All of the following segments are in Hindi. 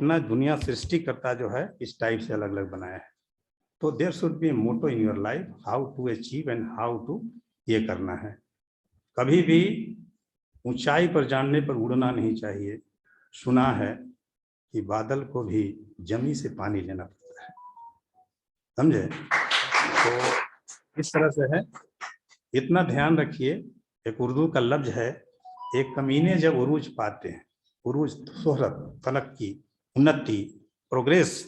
इतना दुनिया सृष्टिकर्ता जो है इस टाइप से अलग अलग बनाया है। तो there should be motto in your life, how to achieve and how to ये करना है। कभी भी ऊंचाई पर जानने पर उड़ना नहीं चाहिए। सुना है कि बादल को भी जमी से पानी लेना पड़ता है, समझे? तो इस तरह से है, इतना ध्यान रखिए। एक उर्दू का लफ्ज है, एक कमीने जब उरूज पाते हैं, उरूज शोहरत, तरक्की, उन्नति, प्रोग्रेस,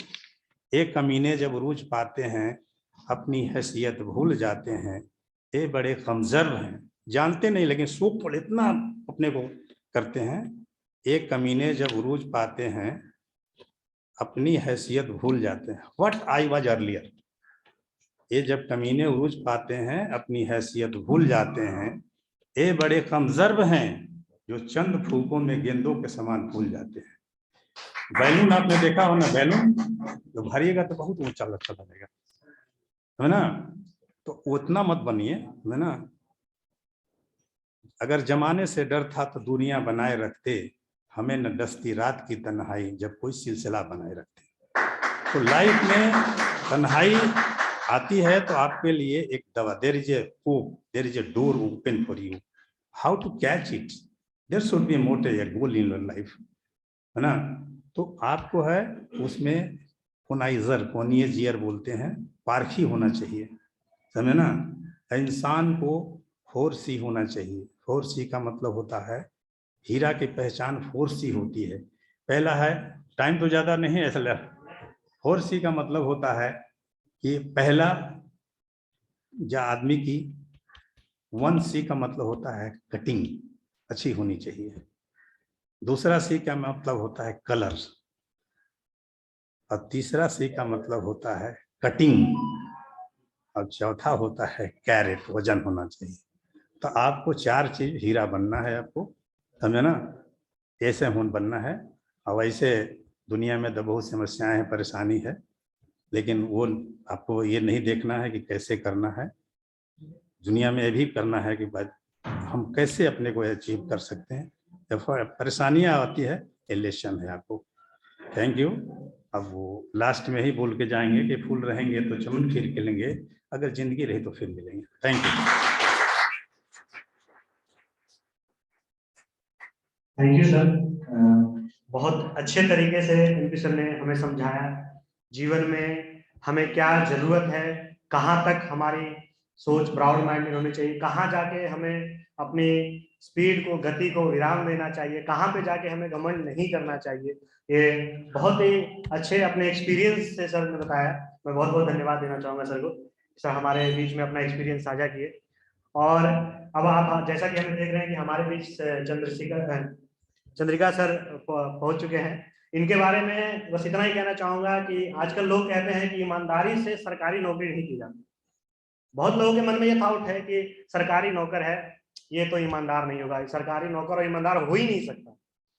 एक कमीने जब उरूज पाते हैं अपनी हैसियत भूल जाते हैं, ये बड़े कमजोर हैं, जानते नहीं लेकिन सूख पर इतना अपने को करते हैं। एक कमीने जब उरूज पाते हैं अपनी हैसियत भूल जाते हैं, व्हाट आई वाज अर्लियर। ये जब कमीने उरूज पाते हैं अपनी हैसियत भूल जाते हैं, ये बड़े कमजोर हैं जो चंद फूकों में गेंदों के समान फूल जाते हैं। बैलून आपने देखा हो ना, बैलून तो भरिएगा तो बहुत ऊंचा लगता बनेगा, है ना? तो उतना मत बनिए, है ना? अगर जमाने से डर था तो दुनिया बनाए रखते, हमें न डसती रात की तन्हाई जब कोई सिलसिला बनाए रखते। तो लाइफ में तन्हाई आती है तो आपके लिए एक दवा, there is a hope, there is a door open for you, how to catch it, there should be a motive, a goal in your life, है ना? तो आपको है उसमें कोनाइजर, कोनियजियर बोलते हैं, पारखी होना चाहिए, समझे ना? इंसान को 4C होना चाहिए। 4C का मतलब होता है, हीरा की पहचान 4C होती है। पहला है, टाइम तो ज्यादा नहीं है इसलिए, 4C का मतलब होता है कि पहला या आदमी की, 1C का मतलब होता है कटिंग अच्छी होनी चाहिए, दूसरा C का मतलब होता है कलर, और तीसरा C का मतलब होता है कटिंग, और चौथा होता है कैरेट, वजन होना चाहिए। तो आपको 4 चीज हीरा बनना है आपको, समझे ना? ऐसे होन बनना है। और वैसे दुनिया में तो बहुत समस्याएं हैं, परेशानी है, लेकिन वो आपको ये नहीं देखना है कि कैसे करना है, दुनिया में ये भी करना है कि हम कैसे अपने को अचीव कर सकते हैं। जब परेशानियां आती है, एलेशन है आपको। Thank you. अब वो लास्ट में ही बोल के जाएंगे कि फूल रहेंगे तो चमन फिर खिलेंगे, अगर जिंदगी रही तो फिर मिलेंगे। Thank you. Thank you sir. बहुत अच्छे तरीके से एमपी सर ने हमें समझाया जीवन में हमें क्या जरूरत है, कहाँ तक हमारी सोच ब्रॉड माइंडेड होनी चाहिए, कहाँ जाके हमें अपनी स्पीड को, गति को विराम देना चाहिए, कहाँ पे जाके हमें घमंड नहीं करना चाहिए। ये बहुत ही अच्छे अपने एक्सपीरियंस से सर ने बताया। मैं बहुत बहुत धन्यवाद देना चाहूँगा सर को, सर हमारे बीच में अपना एक्सपीरियंस साझा किए। और अब आप जैसा कि हम देख रहे हैं कि हमारे बीच चंद्रिका सर पहुंच चुके हैं। इनके बारे में बस इतना ही कहना चाहूंगा कि आजकल लोग कहते हैं कि ईमानदारी से सरकारी नौकरी नहीं की जाती। बहुत लोगों के मन में ये थाउट है कि सरकारी नौकर है ये तो ईमानदार नहीं होगा, सरकारी नौकर और ईमानदार हो ही नहीं सकता।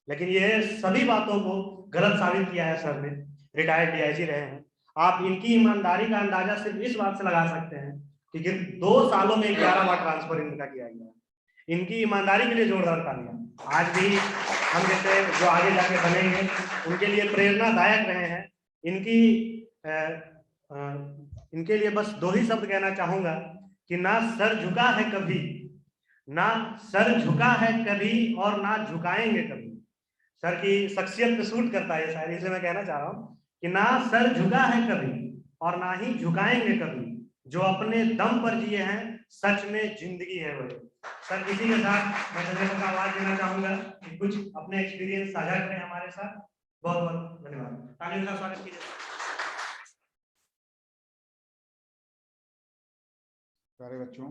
लेकिन ये सभी बातों को गलत साबित किया है सर ने। रिटायर्ड डीआईजी रहे हैं। आप इनकी ईमानदारी का अंदाजा सिर्फ इस बात से लगा सकते हैं कि 2 सालों में 11 बार ट्रांसफर इनका किया गया। इनकी ईमानदारी के लिए जोरदार तालियां। आज भी हम जैसे जो आगे जाके बनेंगे उनके लिए प्रेरणादायक रहे हैं। इनके लिए बस 2 ही शब्द कहना चाहूंगा कि ना सर झुका है कभी, ना सर झुका है कभी और ना झुकाएंगे कभी। सर की शख्सियत पे सूट करता है शायद, इसलिए मैं कहना चाह रहा हूँ कि ना सर झुका है कभी और ना ही झुकाएंगे कभी, जो अपने दम पर जिए हैं सच में जिंदगी है वही। सर इसी के साथ मैं धन्यवाद का आवाज देना चाहूंगा कि कुछ अपने एक्सपीरियंस साझा करें हमारे साथ। बहुत बहुत धन्यवाद। तालियों का स्वागत कीजिए। प्यारे बच्चों,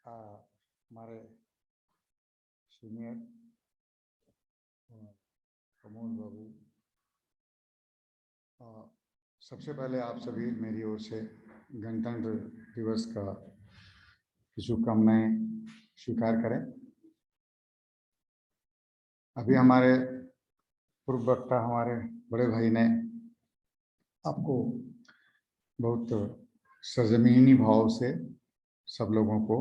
हमारे सीनियर प्रमोद बाबू, सबसे पहले आप सभी मेरी ओर से गणतंत्र दिवस का शुभकामनाएं स्वीकार करें। अभी हमारे पूर्व वक्ता, हमारे बड़े भाई ने आपको बहुत सरजमीनी भाव से सब लोगों को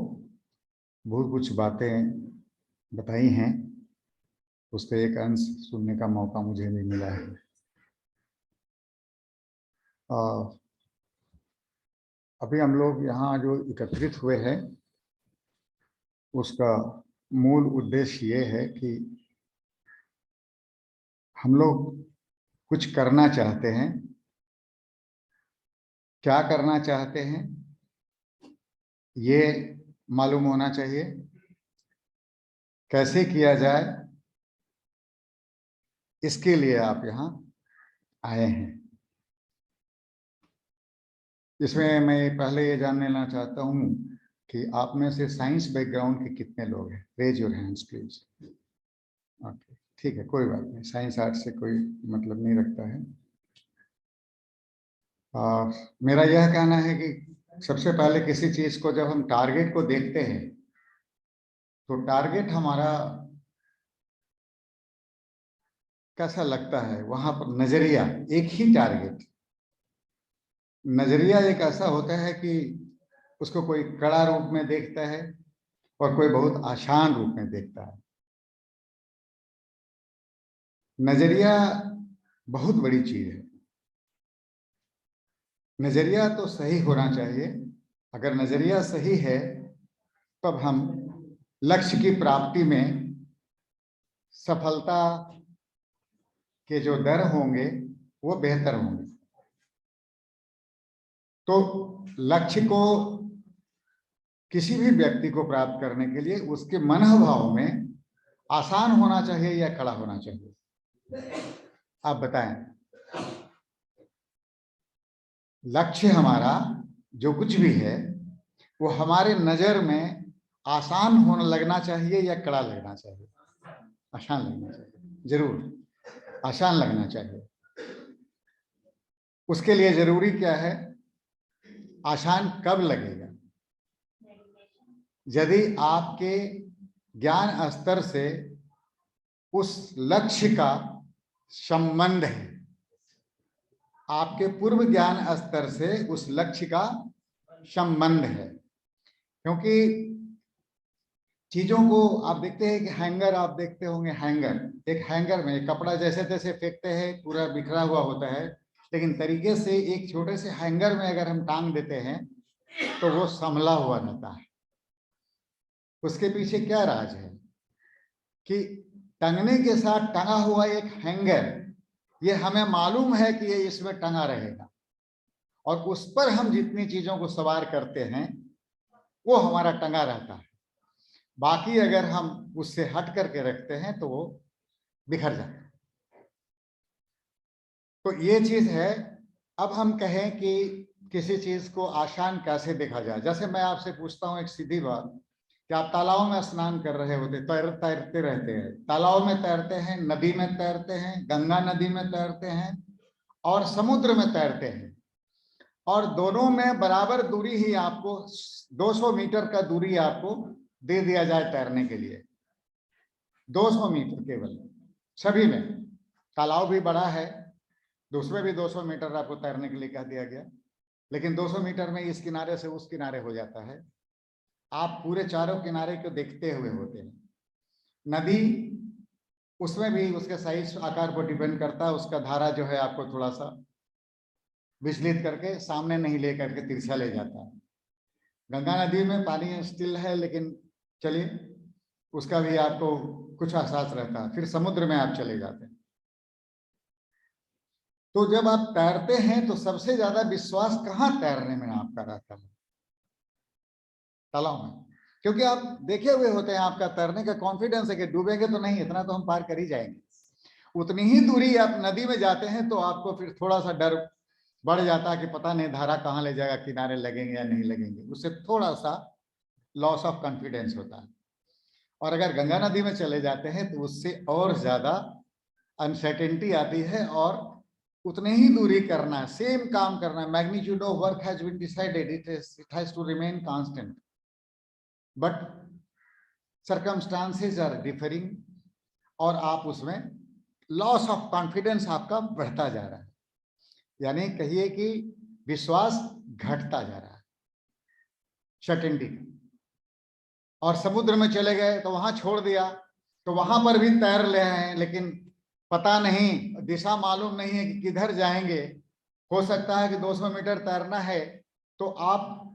बहुत कुछ बातें बताई हैं, उसका एक अंश सुनने का मौका मुझे भी मिला है। अभी हम लोग यहाँ जो एकत्रित हुए हैं उसका मूल उद्देश्य ये है कि हम लोग कुछ करना चाहते हैं। क्या करना चाहते हैं ये मालूम होना चाहिए। कैसे किया जाए इसके लिए आप यहाँ आए हैं। इसमें मैं पहले ये जान लेना चाहता हूँ कि आप में से साइंस बैकग्राउंड के कितने लोग हैं। Raise your hands please. Okay, ठीक है, कोई बात नहीं, साइंस आर्ट से कोई मतलब नहीं रखता है। मेरा यह कहना है कि सबसे पहले किसी चीज को जब हम टारगेट को देखते हैं तो टारगेट हमारा कैसा लगता है, वहां पर नजरिया एक ही टारगेट। नजरिया एक ऐसा होता है कि उसको कोई कड़ा रूप में देखता है और कोई बहुत आसान रूप में देखता है। नजरिया बहुत बड़ी चीज है। नजरिया तो सही होना चाहिए। अगर नजरिया सही है तब हम लक्ष्य की प्राप्ति में सफलता के जो दर होंगे वो बेहतर होंगे। तो लक्ष्य को किसी भी व्यक्ति को प्राप्त करने के लिए उसके मनोभाव में आसान होना चाहिए या कड़ा होना चाहिए, आप बताएं। लक्ष्य हमारा जो कुछ भी है वो हमारे नजर में आसान होने लगना चाहिए या कड़ा लगना चाहिए? आसान लगना चाहिए, जरूर आसान लगना चाहिए। उसके लिए जरूरी क्या है? आसान कब लगेगा? यदि आपके ज्ञान स्तर से उस लक्ष्य का संबंध है, आपके पूर्व ज्ञान स्तर से उस लक्ष्य का संबंध है। क्योंकि चीजों को आप देखते हैं कि हैंगर, आप देखते होंगे हैंगर, एक हैंगर में कपड़ा जैसे तैसे फेंकते हैं पूरा बिखरा हुआ होता है, लेकिन तरीके से एक छोटे से हैंगर में अगर हम टांग देते हैं तो वो संभला हुआ रहता है। उसके पीछे क्या राज है कि टंगने के साथ टंगा हुआ एक हैंगर, ये हमें मालूम है कि ये इसमें टंगा रहेगा और उस पर हम जितनी चीजों को सवार करते हैं वो हमारा टंगा रहता है। बाकी अगर हम उससे हट करके रखते हैं तो वो बिखर जाता है। तो ये चीज है। अब हम कहें कि किसी चीज को आसान कैसे देखा जाए। जैसे मैं आपसे पूछता हूं एक सीधी बात कि आप तालाब में स्नान कर रहे होते, तैरते रहते हैं, तालाब में तैरते हैं, नदी में तैरते हैं, गंगा नदी में तैरते हैं और समुद्र में तैरते हैं, और दोनों में बराबर दूरी ही आपको 200 मीटर का दूरी आपको दे दिया जाए तैरने के लिए। 200 मीटर केवल, सभी में। तालाब भी बड़ा है तो उसमें भी 200 मीटर आपको तैरने के लिए कह दिया गया, लेकिन 200 मीटर में इस किनारे से उस किनारे हो जाता है। आप पूरे चारों किनारे को देखते हुए होते हैं। नदी, उसमें भी उसके साइज आकार पर डिपेंड करता है। उसका धारा जो है आपको थोड़ा सा विचलित करके सामने नहीं ले करके तिरछा ले जाता है। गंगा नदी में पानी स्टिल है, लेकिन चलिए उसका भी आपको कुछ एहसास रहता है। फिर समुद्र में आप चले जाते हैं। तो जब आप तैरते हैं तो सबसे ज्यादा विश्वास कहाँ तैरने में आपका रहता है? तालाब में, क्योंकि आप देखे हुए होते हैं, आपका तैरने का कॉन्फिडेंस है कि डूबेंगे तो नहीं, इतना तो हम पार कर ही जाएंगे। उतनी ही दूरी आप नदी में जाते हैं तो आपको फिर थोड़ा सा डर बढ़ जाता है कि पता नहीं धारा कहाँ ले जाएगा, किनारे लगेंगे या नहीं लगेंगे। उससे थोड़ा सा लॉस ऑफ कॉन्फिडेंस होता है। और अगर गंगा नदी में चले जाते हैं तो उससे और ज्यादा अनसर्टेनिटी आती है और उतने ही दूरी करना, सेम काम करना, magnitude of work has been decided, it has to remain constant, but circumstances are differing और आप उसमें लॉस ऑफ कॉन्फिडेंस आपका बढ़ता जा रहा है, यानी कहिए कि विश्वास घटता जा रहा है, सर्टेनिटी का। और समुद्र में चले गए तो वहां छोड़ दिया तो वहां पर भी तैर ले हैं, लेकिन पता नहीं, दिशा मालूम नहीं है कि किधर जाएंगे, हो सकता है कि 200 मीटर तैरना है तो आप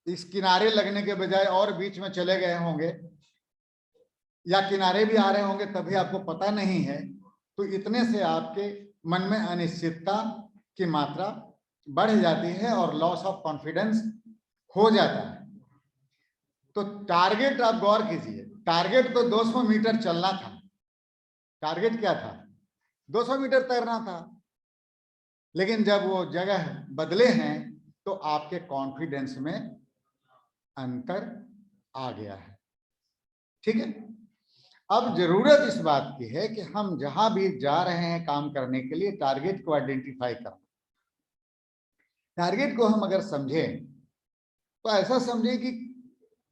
इस किनारे लगने के बजाय और बीच में चले गए होंगे, या किनारे भी आ रहे होंगे तभी आपको पता नहीं है। तो इतने से आपके मन में अनिश्चितता की मात्रा बढ़ जाती है और लॉस ऑफ कॉन्फिडेंस हो जाता है। तो टारगेट आप गौर कीजिए, टारगेट तो 200 मीटर चलना था, टारगेट क्या था? 200 मीटर तैरना था। लेकिन जब वो जगह बदले हैं तो आपके कॉन्फिडेंस में अंतर आ गया है। ठीक है, अब जरूरत इस बात की है कि हम जहां भी जा रहे हैं काम करने के लिए टारगेट को आइडेंटिफाई करना। टारगेट को हम अगर समझें तो ऐसा समझें कि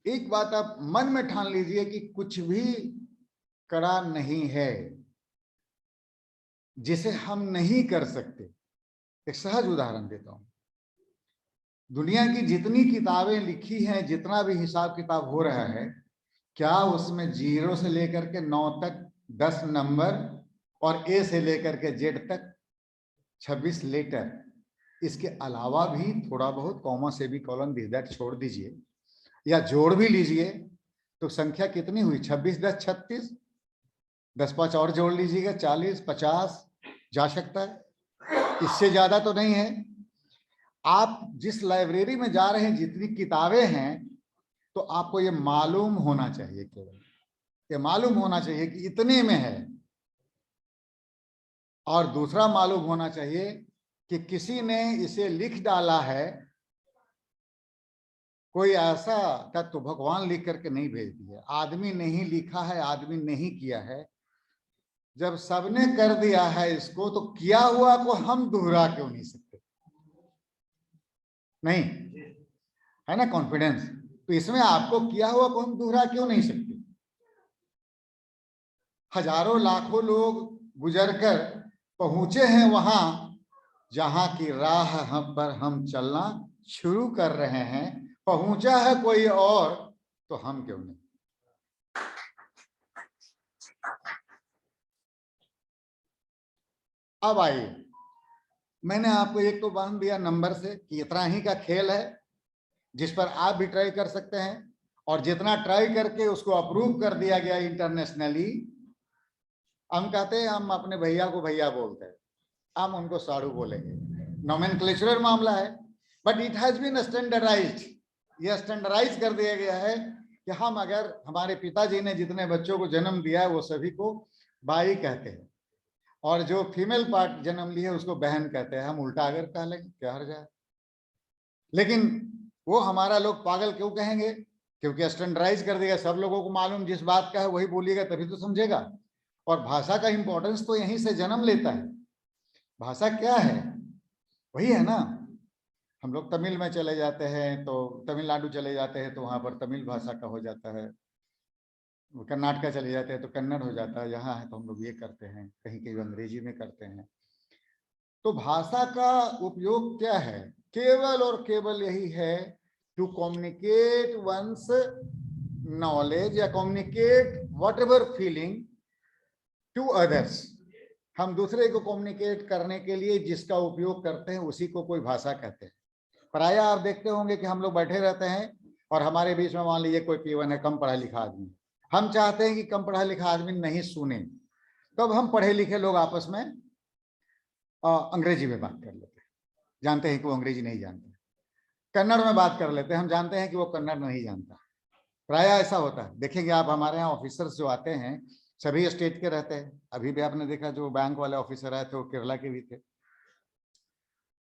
एक बात आप मन में ठान लीजिए कि कुछ भी कड़ा नहीं है जिसे हम नहीं कर सकते। एक सहज उदाहरण देता हूं, दुनिया की जितनी किताबें लिखी हैं, जितना भी हिसाब किताब हो रहा है, क्या उसमें 0 से लेकर के 9 तक 10 नंबर और ए से लेकर के जेड तक 26 लेटर, इसके अलावा भी थोड़ा बहुत कॉमा से भी कॉलन दिस दैट छोड़ दीजिए या जोड़ भी लीजिए तो संख्या कितनी हुई? 26 10 36, 10 5 और जोड़ लीजिएगा 40 50 जा सकता है, इससे ज्यादा तो नहीं है। आप जिस लाइब्रेरी में जा रहे हैं, जितनी किताबें हैं, तो आपको ये मालूम होना चाहिए, केवल ये मालूम होना चाहिए कि इतने में है। और दूसरा मालूम होना चाहिए कि किसी ने इसे लिख डाला है, कोई ऐसा तत्व भगवान लिख करके नहीं भेज दिया, आदमी नहीं लिखा है, आदमी नहीं किया है। जब सबने कर दिया है इसको, तो किया हुआ को हम दोहरा क्यों नहीं सकते? नहीं है ना कॉन्फिडेंस? तो इसमें आपको किया हुआ को हम दोहरा क्यों नहीं सकते? हजारों लाखों लोग गुजरकर पहुंचे हैं वहां जहां की राह हम पर हम चलना शुरू कर रहे हैं। पहुंचा है कोई और, तो हम क्यों नहीं? अब आइए, मैंने आपको एक तो बांध दिया नंबर से कि इतना ही का खेल है जिस पर आप भी ट्राई कर सकते हैं, और जितना ट्राई करके उसको अप्रूव कर दिया गया इंटरनेशनली। हम कहते हैं हम अपने भैया को भैया बोलते हैं, हम उनको साड़ू बोलेंगे, नोमेनक्लेचरल मामला है, but it has been standardised. यह स्टैंडर्डाइज कर दिया गया है कि हम अगर हमारे पिताजी ने जितने बच्चों को जन्म दिया है वो सभी को बाई कहते हैं, और जो फीमेल पार्ट जन्म ली है उसको बहन कहते हैं। हम उल्टा अगर कह लेंगे क्या हर्ज है? लेकिन वो हमारा लोग पागल क्यों कहेंगे? क्योंकि स्टैंडर्डाइज कर देगा, सब लोगों को मालूम जिस बात का है वही बोलिएगा तभी तो समझेगा। और भाषा का इंपॉर्टेंस तो यहीं से जन्म लेता है। भाषा क्या है? वही है ना। हम लोग तमिल में चले जाते हैं तो तमिलनाडु चले जाते हैं तो वहां पर तमिल भाषा का हो जाता है, कर्नाटका चले जाते हैं तो कन्नड़ हो जाता है, यहाँ है तो हम लोग ये करते हैं, कहीं कहीं अंग्रेजी में करते हैं। तो भाषा का उपयोग क्या है? केवल और केवल यही है टू कम्युनिकेट वंस नॉलेज या communicate whatever feeling to others. हम दूसरे को कम्युनिकेट करने के लिए जिसका उपयोग करते हैं उसी को कोई भाषा कहते हैं। प्राय आप देखते होंगे कि हम लोग बैठे रहते हैं और हमारे बीच में मान लीजिए कोई पीवन है, कम पढ़ा लिखा आदमी, हम चाहते हैं कि कम पढ़ा लिखा आदमी नहीं सुने, तब हम पढ़े लिखे लोग आपस में अंग्रेजी में बात कर लेते हैं, जानते हैं कि वो अंग्रेजी नहीं जानते। कन्नड़ में बात कर लेते हैं, हम जानते हैं कि वो कन्नड़ नहीं जानता। प्राय ऐसा होता है। देखेंगे आप हमारे यहाँ ऑफिसर्स जो आते हैं सभी स्टेट के रहते हैं। अभी भी आपने देखा जो बैंक वाले ऑफिसर आए थे वो केरला के भी थे।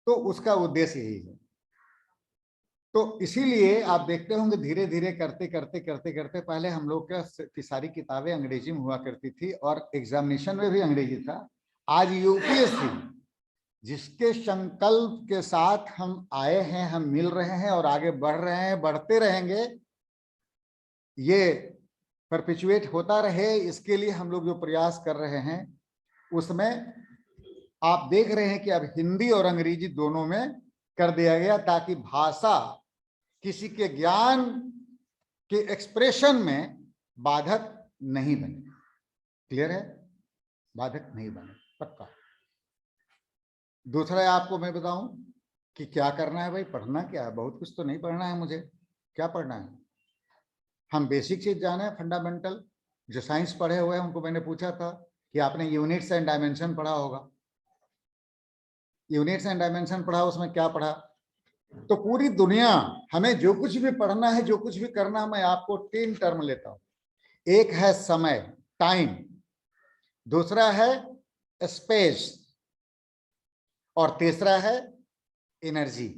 तो उसका उद्देश्य यही है। तो इसीलिए आप देखते होंगे धीरे धीरे करते करते करते करते पहले हम लोग की सारी किताबें अंग्रेजी में हुआ करती थी और एग्जामिनेशन में भी अंग्रेजी था। आज यूपीएससी जिसके संकल्प के साथ हम आए हैं, हम मिल रहे हैं और आगे बढ़ रहे हैं, बढ़ते रहेंगे, ये परपिचुएट होता रहे, इसके लिए हम लोग जो प्रयास कर रहे हैं उसमें आप देख रहे हैं कि अब हिंदी और अंग्रेजी दोनों में कर दिया गया ताकि भाषा किसी के ज्ञान के एक्सप्रेशन में बाधक नहीं बने। क्लियर है? बाधक नहीं बने, पक्का। दूसरा आपको मैं बताऊं, कि क्या करना है भाई, पढ़ना क्या है, बहुत कुछ तो नहीं पढ़ना है मुझे, क्या पढ़ना है। हम बेसिक चीज जाने, फंडामेंटल। जो साइंस पढ़े हुए हैं उनको मैंने पूछा था कि आपने यूनिट्स एंड डायमेंशन पढ़ा होगा, यूनिट्स एंड डायमेंशन पढ़ा, उसमें क्या पढ़ा। तो पूरी दुनिया, हमें जो कुछ भी पढ़ना है, जो कुछ भी करना है, मैं आपको 3 टर्म लेता हूं। एक है समय, टाइम, दूसरा है स्पेस, और तीसरा है एनर्जी।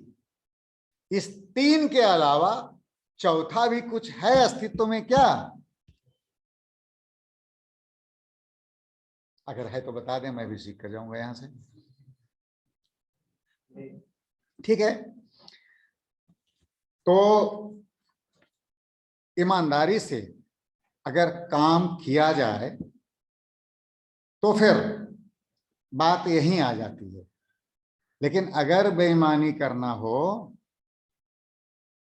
इस 3 के अलावा चौथा भी कुछ है अस्तित्व में क्या? अगर है तो बता दें, मैं भी सीख कर जाऊंगा यहां से। ठीक है, तो ईमानदारी से अगर काम किया जाए तो फिर बात यहीं आ जाती है। लेकिन अगर बेईमानी करना हो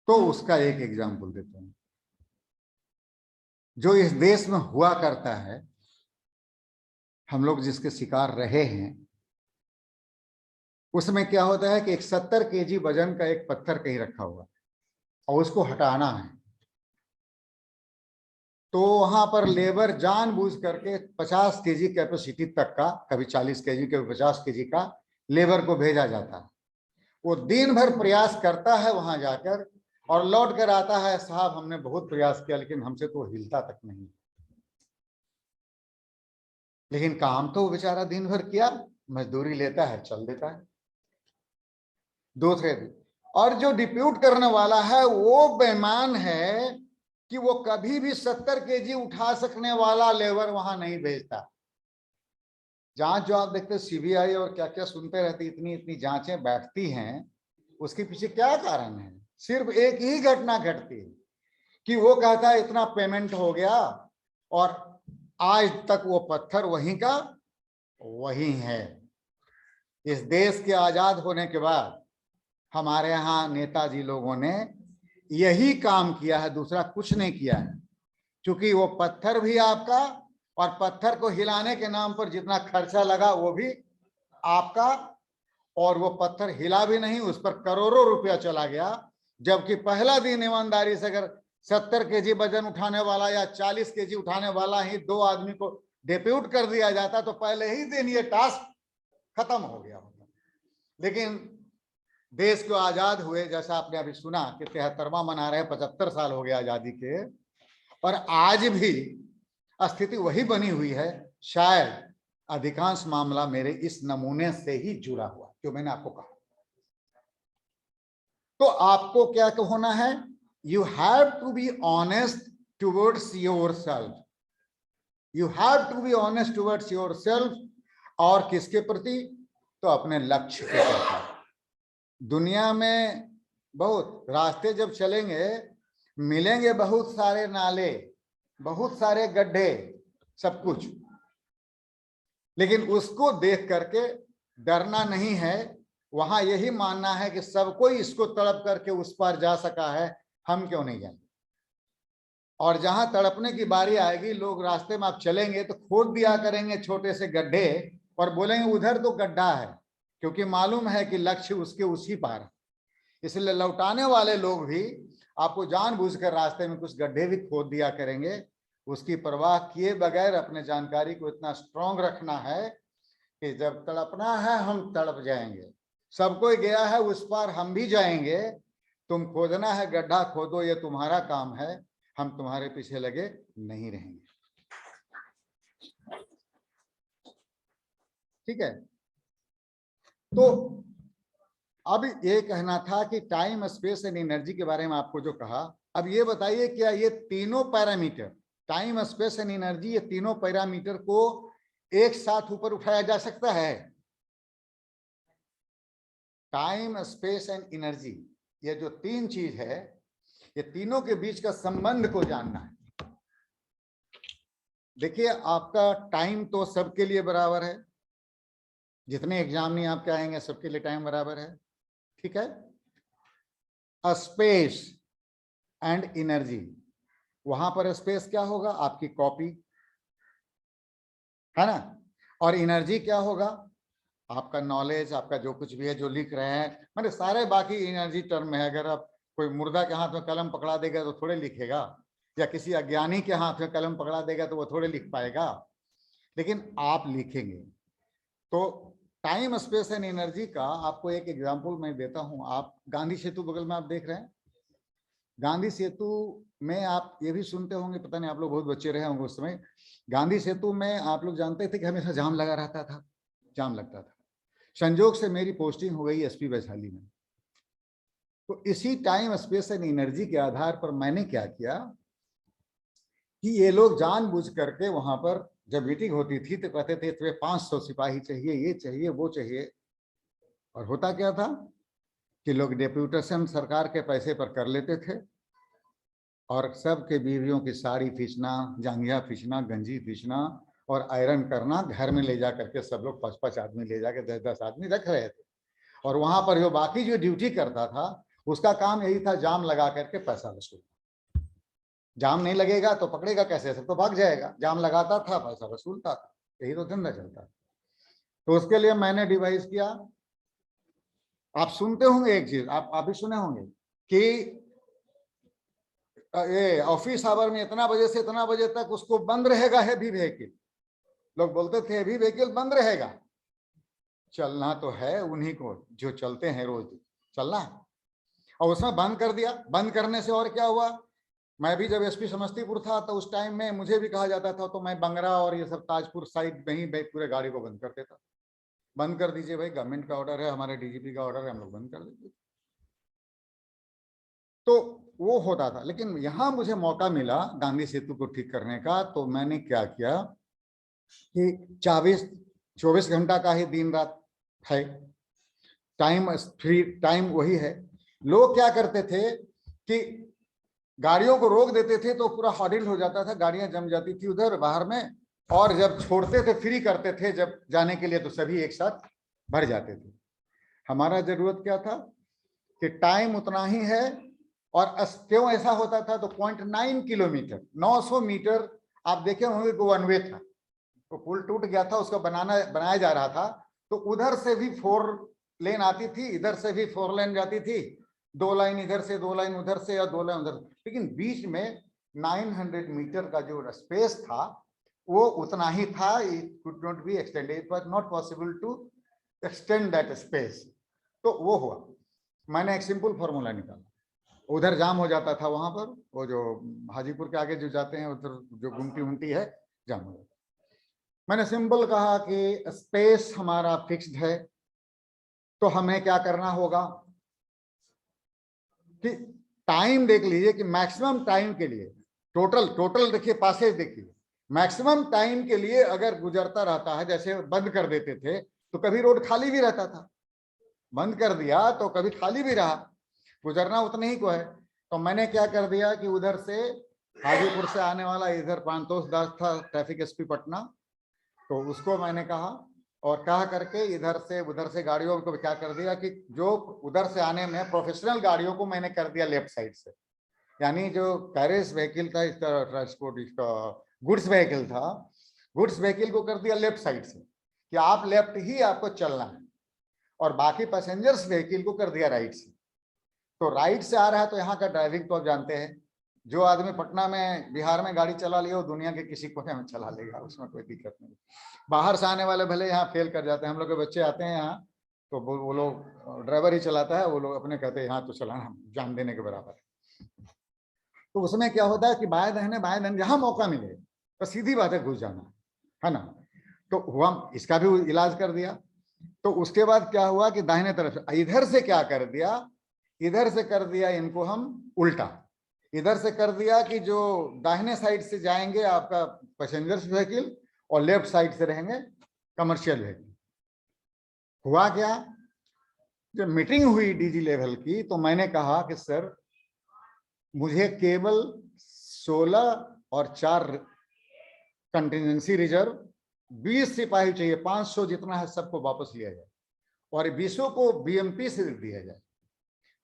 तो उसका एक एग्जाम्पल देता हूं जो इस देश में हुआ करता है, हम लोग जिसके शिकार रहे हैं। उसमें क्या होता है कि एक 70 केजी वजन का एक पत्थर कहीं रखा हुआ और उसको हटाना है, तो वहां पर लेबर जानबूझ करके 50 केजी कैपेसिटी तक का, कभी 40 केजी, कभी 50 केजी का लेबर को भेजा जाता है। वो दिन भर प्रयास करता है वहां जाकर, और लौट कर आता है, साहब हमने बहुत प्रयास किया लेकिन हमसे तो हिलता तक नहीं। लेकिन काम तो बेचारा दिन भर किया, मजदूरी लेता है, चल देता है दूसरे दिन। और जो डिप्यूट करने वाला है वो बेईमान है कि वो कभी भी 70 केजी उठा सकने वाला लेबर वहां नहीं भेजता। जांच जो आप देखते सीबीआई और क्या क्या सुनते रहते, इतनी इतनी जांचें बैठती हैं, उसके पीछे क्या कारण है? सिर्फ एक ही घटना घटती है कि वो कहता है इतना पेमेंट हो गया, और आज तक वो पत्थर वहीं का वहीं है। इस देश के आजाद होने के बाद हमारे यहाँ नेताजी लोगों ने यही काम किया है, दूसरा कुछ नहीं किया है। क्योंकि वो पत्थर भी आपका, और पत्थर को हिलाने के नाम पर जितना खर्चा लगा वो भी आपका, और वो पत्थर हिला भी नहीं, उस पर करोड़ों रुपया चला गया। जबकि पहला दिन ईमानदारी से अगर 70 केजी वजन उठाने वाला या 40 केजी उठाने वाला ही 2 आदमी को डिप्यूट कर दिया जाता तो पहले ही दिन ये टास्क खत्म हो गया होता। लेकिन देश को आजाद हुए, जैसा आपने अभी सुना कि 73वां मना रहे, 75 साल हो गए आजादी के, और आज भी स्थिति वही बनी हुई है। शायद अधिकांश मामला मेरे इस नमूने से ही जुड़ा हुआ जो मैंने आपको कहा। तो आपको क्या होना है? You have to be honest towards yourself, you have to be honest towards yourself. और किसके प्रति? तो अपने लक्ष्य के प्रति। दुनिया में बहुत रास्ते जब चलेंगे, मिलेंगे बहुत सारे नाले, बहुत सारे गड्ढे, सब कुछ, लेकिन उसको देख करके डरना नहीं है। वहां यही मानना है कि सब कोई इसको तड़प करके उस पार जा सका है, हम क्यों नहीं जाएंगे। और जहां तड़पने की बारी आएगी, लोग रास्ते में आप चलेंगे तो खोद दिया करेंगे छोटे से गड्ढे, और बोलेंगे उधर तो गड्ढा है, क्योंकि मालूम है कि लक्ष्य उसके उसी पार है। इसलिए लौटाने वाले लोग भी आपको जानबूझकर रास्ते में कुछ गड्ढे भी खोद दिया करेंगे। उसकी परवाह किए बगैर अपने जानकारी को इतना स्ट्रांग रखना है कि जब तड़पना है हम तड़प जाएंगे, सब कोई गया है उस पार, हम भी जाएंगे। तुम खोदना है गड्ढा खोदो, ये तुम्हारा काम है, हम तुम्हारे पीछे लगे नहीं रहेंगे। ठीक है, तो अब ये कहना था कि टाइम, स्पेस एंड एनर्जी के बारे में आपको जो कहा। अब ये बताइए, क्या ये तीनों parameter, time, space and energy, ये तीनों पैरामीटर को एक साथ ऊपर उठाया जा सकता है? टाइम, स्पेस एंड एनर्जी, ये जो 3 चीज है, ये तीनों के बीच का संबंध को जानना है। देखिए, आपका टाइम तो सबके लिए बराबर है, जितने एग्जाम नहीं आपके आएंगे सबके लिए टाइम बराबर है। ठीक है, स्पेस एंड एनर्जी, वहां पर स्पेस क्या होगा? आपकी कॉपी, है ना। और एनर्जी क्या होगा? आपका नॉलेज, आपका जो कुछ भी है जो लिख रहे हैं, मैंने सारे बाकी एनर्जी टर्म में है। अगर आप कोई मुर्दा के हाथ में कलम पकड़ा देगा तो थोड़े लिखेगा, या किसी अज्ञानी के हाथ में कलम पकड़ा देगा तो वो थोड़े लिख पाएगा, लेकिन आप लिखेंगे। तो टाइम, स्पेस एंड एनर्जी का आपको एक एग्जांपल मैं देता हूं। आप गांधी सेतु बगल में आप देख रहे हैं, गांधी सेतु में आप ये भी सुनते होंगे, पता नहीं आप लोग बहुत बच्चे रहे होंगे उस समय, गांधी सेतु में आप लोग जानते थे कि हमेशा जाम लगा रहता था, जाम लगता था। संजोग से मेरी पोस्टिंग हो गई एसपी वैशाली में। तो इसी टाइम, स्पेस एंड एनर्जी के आधार पर मैंने क्या किया कि ये लोग जानबूझ करके वहां पर जब मीटिंग होती थी तो कहते थे तुम्हें 500 सिपाही चाहिए, ये चाहिए, वो चाहिए। और होता क्या था कि लोग डेप्यूटेशन सरकार के पैसे पर कर लेते थे, और सबके बीवियों की साड़ी खींचना, जांघिया खींचना, गंजी खींचना और आयरन करना, घर में ले जा करके सब लोग 5-5 आदमी ले जाके 10-10 आदमी रख रहे थे। और वहां पर जो बाकी जो ड्यूटी करता था उसका काम यही था, जाम लगा करके पैसा वसूल। जाम नहीं लगेगा तो पकड़ेगा कैसे, सब तो भाग जाएगा। जाम लगाता था, पैसा वसूलता था, यही तो धंधा चलता था। तो उसके लिए मैंने डिवाइस किया, आप सुनते होंगे एक चीज, आप भी सुने होंगे कि ये ऑफिस आवर में इतना बजे से इतना बजे तक उसको बंद रहेगा हैवी व्हीकल। लोग बोलते थे हैवी व्हीकल बंद रहेगा। चलना तो है उन्हीं को जो चलते हैं रोज, चलना। और उसमें बंद कर दिया। बंद करने से और क्या हुआ, मैं भी जब एसपी समस्तीपुर था तो उस टाइम में मुझे भी कहा जाता था, तो मैं बंगरा और ये सब ताजपुर साइड में ही पूरे गाड़ी को बंद कर देता। बंद कर दीजिए भाई, गवर्नमेंट का ऑर्डर है, हमारे डीजीपी का ऑर्डर है, हम लोग बंद कर देंगे। तो वो होता था। लेकिन यहां मुझे मौका मिला गांधी सेतु को ठीक करने का, तो मैंने क्या किया कि 24 घंटा का ही दिन रात है, टाइम फ्री टाइम वही है। लोग क्या करते थे कि गाड़ियों को रोक देते थे तो पूरा हॉडिल हो जाता था, गाड़ियां जम जाती थी उधर बाहर में, और जब छोड़ते थे, फ्री करते थे जब जाने के लिए, तो सभी एक साथ भर जाते थे। हमारा जरूरत क्या था कि टाइम उतना ही है, और क्यों ऐसा होता था, तो 0.9 किलोमीटर 900 मीटर आप देखे होंगे कि वन वे था। तो पुल टूट गया था, उसको बनाया जा रहा था, तो उधर से भी 4 लेन आती थी, इधर से भी 4 लेन जाती थी, 2 लाइन इधर से, 2 लाइन उधर से, या 2 लाइन उधर। लेकिन बीच में 900 मीटर का जो स्पेस था वो उतना ही था। It could not be extended, it was not possible to extend that space. तो वो हुआ, मैंने एक सिंपल फॉर्मूला निकाला। उधर जाम हो जाता था, वहां पर वो जो हाजीपुर के आगे जो जाते हैं उधर जो गुमटी है, जाम हो जाता। मैंने सिंपल कहा कि स्पेस हमारा फिक्स्ड है, तो हमें क्या करना होगा कि टाइम देख लीजिए कि मैक्सिमम टाइम के लिए टोटल देखिए, पासेज देखिए, मैक्सिमम टाइम के लिए अगर गुजरता रहता है, जैसे बंद कर देते थे तो कभी रोड खाली भी रहता था, बंद कर दिया तो कभी खाली भी रहा, गुजरना उतने ही को है। तो मैंने क्या कर दिया कि उधर से हाजीपुर से आने वाला इधर पांतोष दास था, ट्रैफिक एसपी पटना, तो उसको मैंने कहा, और कहा करके इधर से उधर से गाड़ियों को क्या कर दिया कि जो उधर से आने में प्रोफेशनल गाड़ियों को मैंने कर दिया लेफ्ट साइड से, यानी जो कैरेज व्हीकल था, इसका ट्रांसपोर्ट, इसका गुड्स व्हीकल था, गुड्स व्हीकल को कर दिया लेफ्ट साइड से कि आप लेफ्ट ही आपको चलना है, और बाकी पैसेंजर्स व्हीकल को कर दिया राइट से। तो राइट से आ रहा है तो यहाँ का ड्राइविंग तो आप जानते हैं, जो आदमी पटना में, बिहार में गाड़ी चला लिया वो दुनिया के किसी कोने में चला लेगा, उसमें कोई दिक्कत नहीं। बाहर से आने वाले भले यहाँ फेल कर जाते हैं, हम लोग के बच्चे आते हैं यहाँ तो वो लोग, ड्राइवर ही चलाता है, वो लोग अपने कहते हैं यहाँ तो चलाना जान देने के बराबर है। तो उसमें क्या होता है कि बाएं दाहिने जहां मौका मिले तो सीधी बात है घुस जाना है ना। तो हुआ, इसका भी इलाज कर दिया। तो उसके बाद क्या हुआ कि दाहिने तरफ इधर से क्या कर दिया, इधर से कर दिया इनको हम उल्टा, इधर से कर दिया कि जो दाहिने साइड से जाएंगे आपका पैसेंजर्स व्हीकल और लेफ्ट साइड से रहेंगे कमर्शियल व्हीकल। हुआ क्या, जब मीटिंग हुई डीजी लेवल की तो मैंने कहा कि सर मुझे केवल 16 और 4 कंटिजेंसी रिजर्व, 20 सिपाही चाहिए, 500 जितना है सबको वापस लिया जाए, और 20 को बीएमपी से दिया जाए,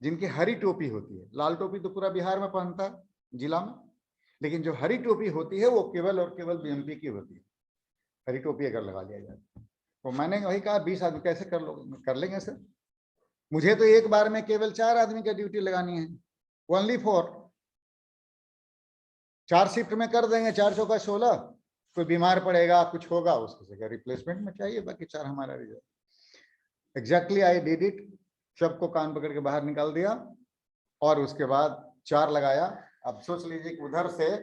जिनकी हरी टोपी होती है। लाल टोपी तो पूरा बिहार में पहनता है जिला में, लेकिन जो हरी टोपी होती है वो केवल और केवल बीएमपी की होती है। हरी टोपी अगर लगा लिया जाए तो मैंने वही कहा 20 आदमी कैसे कर लोगे? कर लेंगे सर, मुझे तो एक बार में केवल 4 आदमी की ड्यूटी लगानी है, ओनली 4, 4 शिफ्ट में कर देंगे, 4 चौका 16, कोई बीमार पड़ेगा कुछ होगा उसकी जगह रिप्लेसमेंट में चाहिए, बाकी 4 हमारा reserve. Exactly I did it, सबको कान पकड़ के बाहर निकाल दिया और उसके बाद 4 लगाया। अब सोच लीजिए कि उधर से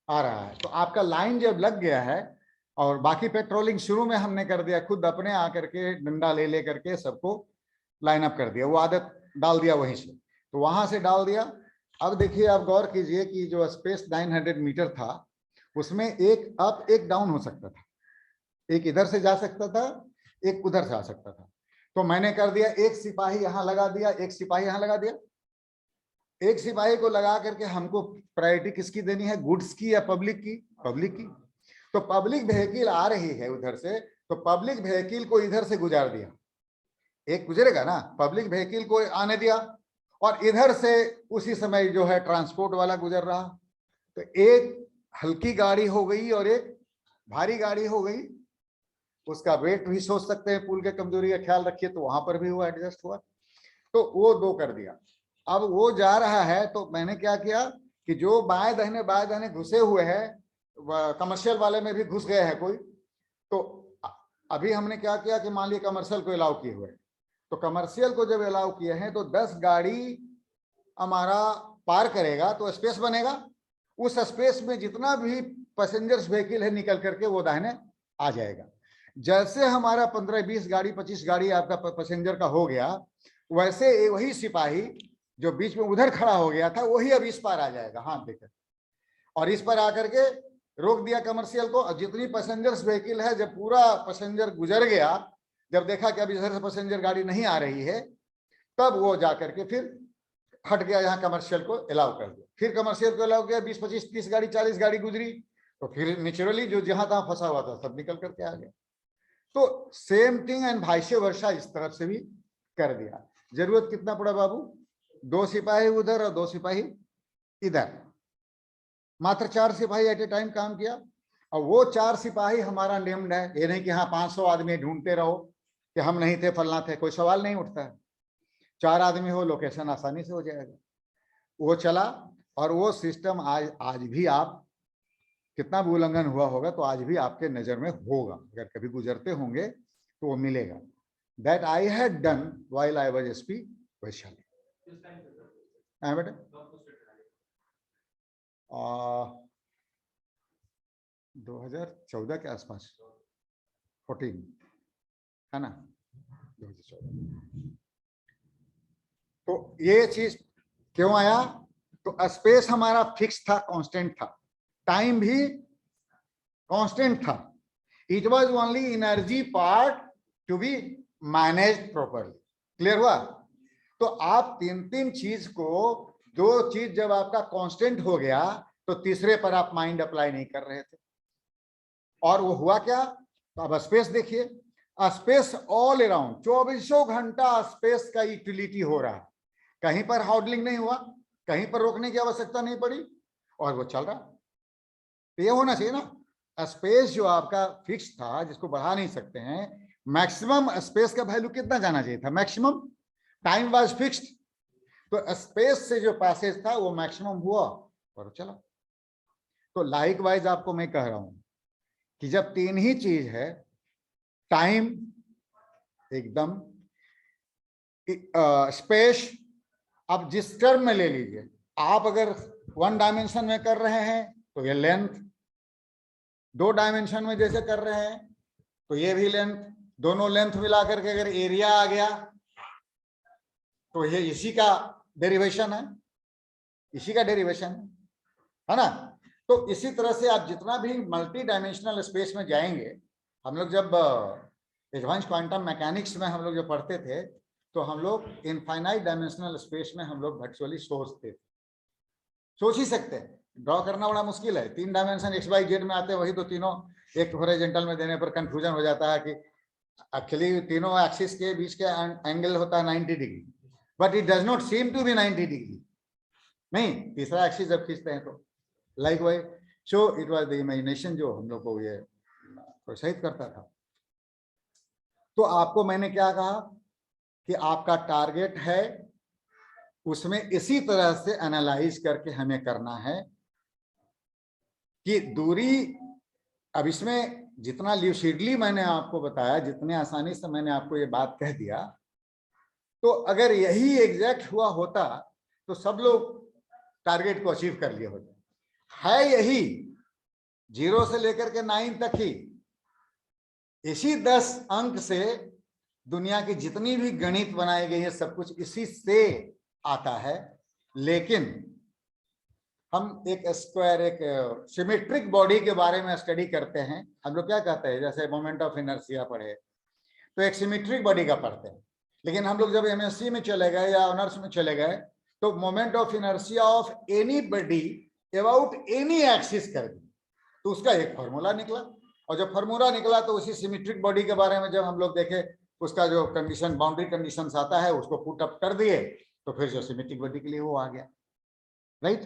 आ रहा है, तो आपका लाइन जब लग गया है और बाकी पेट्रोलिंग शुरू में हमने कर दिया, खुद अपने आकर के डंडा ले करके सबको लाइन अप कर दिया, वो आदत डाल दिया वहीं से, तो वहां से डाल दिया। अब देखिए आप गौर कीजिए कि जो स्पेस 900 मीटर था उसमें एक अप एक डाउन हो सकता था, एक इधर से जा सकता था, एक उधर से आ सकता था। तो मैंने कर दिया, एक सिपाही यहां लगा दिया, एक सिपाही यहां लगा दिया। एक सिपाही को लगा करके हमको प्रायोरिटी किसकी देनी है, गुड्स की या पब्लिक की? पब्लिक की। तो पब्लिक व्हीकल आ रही है उधर से, तो पब्लिक व्हीकल को इधर से गुजार दिया, एक गुजरेगा ना, पब्लिक व्हीकल को आने दिया और इधर से उसी समय जो है ट्रांसपोर्ट वाला गुजर रहा, तो एक हल्की गाड़ी हो गई और एक भारी गाड़ी हो गई। उसका वेट भी सोच सकते हैं, पुल के कमजोरी का ख्याल रखिए, तो वहां पर भी वो एडजस्ट हुआ, तो वो 2 कर दिया। अब वो जा रहा है तो मैंने क्या किया कि जो बाएं दाहिने घुसे हुए हैं, कमर्शियल वाले में भी घुस गए हैं कोई, तो अभी हमने क्या किया कि मान लिया कमर्शियल को अलाउ किए हुए, तो कमर्शियल को जब अलाउ किए हैं तो 10 गाड़ी हमारा पार करेगा तो स्पेस बनेगा, उस स्पेस में जितना भी पैसेंजर्स व्हीकल है निकल करके वो दाहिने आ जाएगा। जैसे हमारा 15-20 गाड़ी 25 गाड़ी आपका पैसेंजर का हो गया, वैसे वही सिपाही जो बीच में उधर खड़ा हो गया था वही अब इस पार आ जाएगा हाथ देकर, और इस पर आकर के रोक दिया कमर्शियल को। जितनी पैसेंजर्स व्हीकल है, जब पूरा पैसेंजर गुजर गया, जब देखा कि अब इधर से पैसेंजर गाड़ी नहीं आ रही है, तब वो जाकर के फिर हट गया, यहाँ कमर्शियल को अलाउ कर दिया। फिर कमर्शियल को अलाउ किया, 20 25 30 गाड़ी 40 गाड़ी गुजरी, तो फिर नेचुरली जो जहां तहां फंसा हुआ था सब निकल करके आ गया। तो same thing and vice versa इस तरफ से भी कर दिया। जरूरत कितना पड़ा बाबू? 2 सिपाही उधर और 2 सिपाही इधर, मात्र 4 सिपाही एट ए टाइम काम किया। और वो 4 सिपाही हमारा नेम्ड है, ये नहीं कि हाँ 500 आदमी ढूंढते रहो कि हम नहीं थे फलना थे, कोई सवाल नहीं उठता है। 4 आदमी हो, लोकेशन आसानी से हो जाएगा। वो चला और वो सिस्टम आज भी आप कितना भी उल्लंघन हुआ होगा तो आज भी आपके नजर में होगा, अगर कभी गुजरते होंगे तो वो मिलेगा। That I had done while I was SP Vaishali. बेटा 2014 के आसपास, 14 है ना, 2014। तो ये चीज क्यों आया? तो स्पेस हमारा फिक्स था, कांस्टेंट था, टाइम भी कांस्टेंट था। It was only energy part to be managed properly. Clear हुआ? तो आप 3 चीज को, 2 चीज जब आपका कांस्टेंट हो गया तो तीसरे पर आप माइंड अप्लाई नहीं कर रहे थे, और वो हुआ क्या? तो अब स्पेस देखिए, स्पेस ऑल अराउंड 24 घंटा स्पेस का यूटिलिटी हो रहा है, कहीं पर हॉडलिंग नहीं हुआ, कहीं पर रोकने की आवश्यकता नहीं पड़ी, और वो चल रहा। तो ये होना चाहिए ना, स्पेस जो आपका फिक्स था जिसको बढ़ा नहीं सकते हैं, मैक्सिमम स्पेस का वैल्यू कितना जाना चाहिए था? मैक्सिमम। टाइम वाज फिक्स्ड, तो स्पेस से जो पैसेज था वो मैक्सिमम हुआ और चला। तो लाइक वाइज आपको मैं कह रहा हूं कि जब 3 ही चीज है, टाइम एकदम, स्पेस, अब जिस टर्म में ले लीजिए, आप अगर 1 डायमेंशन में कर रहे हैं तो ये लेंथ, 2 डायमेंशन में जैसे कर रहे हैं तो ये भी लेंथ, दोनों लेंथ मिलाकर के अगर एरिया आ गया तो ये इसी का डेरिवेशन है, इसी का डेरिवेशन है ना। तो इसी तरह से आप जितना भी मल्टी डायमेंशनल स्पेस में जाएंगे, हम लोग जब एडवांस क्वांटम मैकेनिक्स में हम लोग जब पढ़ते थे तो हम लोग इनफाइनाइट डायमेंशनल स्पेस में हम लोग वर्चुअली सोचते थे, सोच ही सकते हैं, ड्रॉ करना बड़ा मुश्किल है। 3 डायमेंशन एक्स वाई जेड में आते हैं, वही तो तीनों एक हॉरिजॉन्टल में देने पर कंफ्यूजन हो जाता है कि एक्चुअली तीनों एक्सिस के बीच के एंगल होता है 90 degree, but it does not seem to be 90 degree. नहीं, तीसरा एक्सिस जब खींचते हैं तो like y, so it was the imagination जो हम लोग को ये प्रोत्साहित करता था। तो आपको मैंने क्या कहा कि आपका टारगेट है, उसमें इसी तरह से एनालाइज करके हमें करना है कि दूरी, अब इसमें जितना ल्यूसिडली मैंने आपको बताया, जितने आसानी से मैंने आपको ये बात कह दिया, तो अगर यही एग्जैक्ट हुआ होता तो सब लोग टारगेट को अचीव कर लिए होते। है यही 0 से लेकर के 9 तक ही, इसी 10 अंक से दुनिया की जितनी भी गणित बनाई गई है सब कुछ इसी से आता है। लेकिन हम एक स्क्वायर, एक सिमेट्रिक बॉडी के बारे में स्टडी करते हैं। हम लोग क्या कहते हैं, जैसे मोमेंट ऑफ इनर्शिया पढ़े तो एक सिमेट्रिक बॉडी का पढ़ते हैं, लेकिन हम लोग जब एमएससी में चले गए या ऑनर्स में चले गए तो moment of inertia of any body about any axis कर दी, तो उसका एक फॉर्मूला निकला। और जब फॉर्मूला निकला तो उसी सिमेट्रिक बॉडी के बारे में जब हम लोग देखे, उसका जो कंडीशन, बाउंड्री कंडीशंस आता है, उसको पुट अप कर दिए, तो फिर जो सिमेट्रिक बॉडी के लिए वो आ गया, राइट।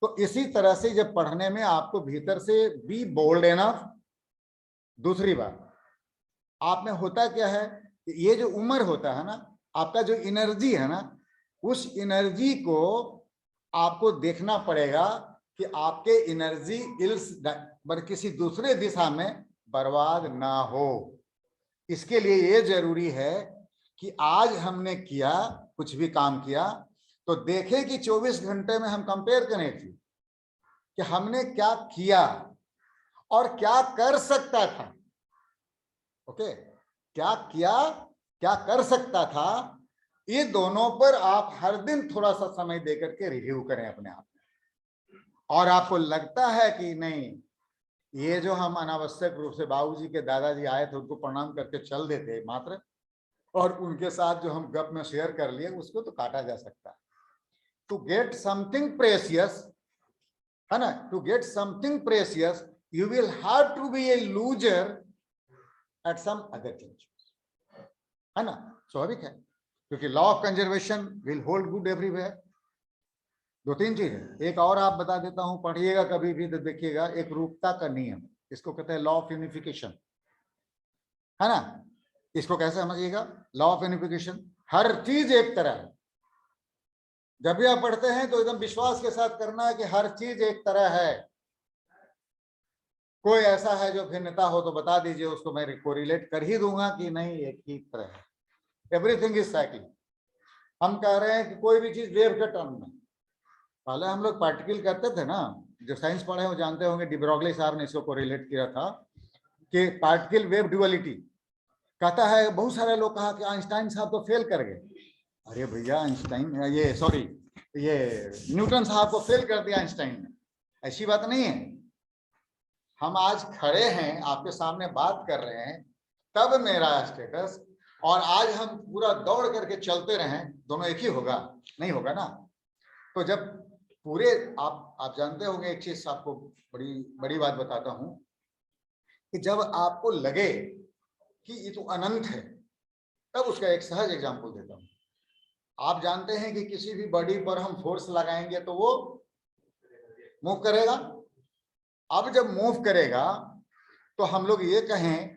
तो इसी तरह से जब पढ़ने में आपको भीतर से बी बोल्ड एनफ। दूसरी बात, आप में होता क्या है, ये जो उम्र होता है ना, आपका जो एनर्जी है ना, उस एनर्जी को आपको देखना पड़ेगा कि आपके एनर्जी इल्स किसी दूसरे दिशा में बर्बाद ना हो। इसके लिए ये जरूरी है कि आज हमने किया, कुछ भी काम किया तो देखें कि 24 घंटे में हम कंपेयर करें थी कि हमने क्या किया और क्या कर सकता था। ओके, क्या किया, क्या कर सकता था, ये दोनों पर आप हर दिन थोड़ा सा समय देकर के रिव्यू करें अपने आप में। और आपको लगता है कि नहीं, ये जो हम अनावश्यक रूप से बाबूजी के दादाजी आए थे उनको प्रणाम करके चल देते मात्र, और उनके साथ जो हम गप में शेयर कर लिए, उसको तो काटा जा सकता है। टू गेट समथिंग प्रेशियस, है ना, to get something precious you will have to be a loser at some other things, है ना, स्वाभाविक है, क्योंकि law of conservation will hold good everywhere. 2-3 चीज है, एक और आप बता देता हूं, पढ़िएगा कभी भी तो देखिएगा, एक रूपता का नियम, इसको कहते हैं लॉ ऑफ यूनिफिकेशन, है ना। इसको कैसे समझिएगा, लॉ ऑफ यूनिफिकेशन, हर चीज एक तरह है। जब भी आप पढ़ते हैं तो एकदम विश्वास के साथ करना है कि हर चीज एक तरह है। कोई ऐसा है जो भिन्नता हो तो बता दीजिए, उसको मैं कोरिलेट कर ही दूंगा कि नहीं एक ही तरह है। Everything is cyclic. हम कह रहे हैं कि कोई भी चीज वेव के टर्म में, पहले हम लोग पार्टिकल कहते थे ना, जो साइंस पढ़े वो जानते होंगे, डी ब्रॉगली साहब ने इसको कोरिलेट किया था कि पार्टिकल वेव ड्युअलिटी कहता है। बहुत सारे लोग कहा कि आइंस्टाइन साहब तो फेल कर गए। अरे भैया, आइंस्टाइन ये सॉरी ये न्यूटन साहब को फेल कर दिया आइंस्टाइन ने, ऐसी बात नहीं है। हम आज खड़े हैं आपके सामने बात कर रहे हैं, तब मेरा स्टेटस और आज हम पूरा दौड़ करके चलते रहें, दोनों एक ही होगा? नहीं होगा ना। तो जब पूरे आप जानते होंगे, एक चीज आपको बड़ी बात बताता हूं कि जब आपको लगे कि ये तो अनंत है, तब उसका एक सहज एग्जांपल देता हूं। आप जानते हैं कि किसी भी बॉडी पर हम फोर्स लगाएंगे तो वो मूव करेगा। अब जब मूव करेगा तो हम लोग ये कहें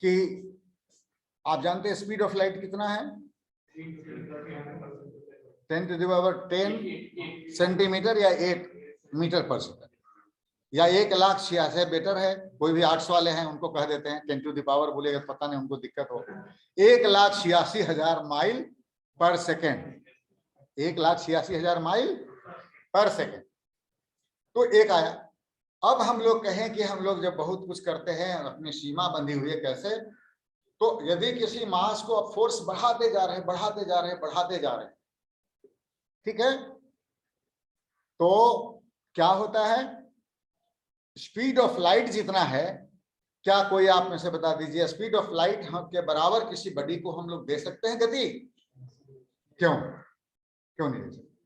कि आप जानते हैं स्पीड ऑफ लाइट कितना है? 10⁻10 सेंटीमीटर या 8 मीटर पर सेकंड, या 1,86,000 बेटर है। कोई भी आर्ट्स वाले हैं उनको कह देते हैं 10⁻, बोलेगा पता नहीं उनको दिक्कत हो। 1,86,000 माइल पर सेकेंड, 1,86,000 माइल पर सेकेंड। तो एक आया। अब हम लोग कहें कि हम लोग जब बहुत कुछ करते हैं, अपनी सीमा बंधी हुई है कैसे, तो यदि किसी मास को अब फोर्स बढ़ाते जा रहे हैं, बढ़ाते जा रहे हैं, बढ़ाते जा रहे हैं, ठीक है, तो क्या होता है, स्पीड ऑफ लाइट जितना है, क्या कोई आप में से बता दीजिए, स्पीड ऑफ लाइट के बराबर किसी बॉडी को हम लोग दे सकते हैं गति? क्यों नहीं दे सकते?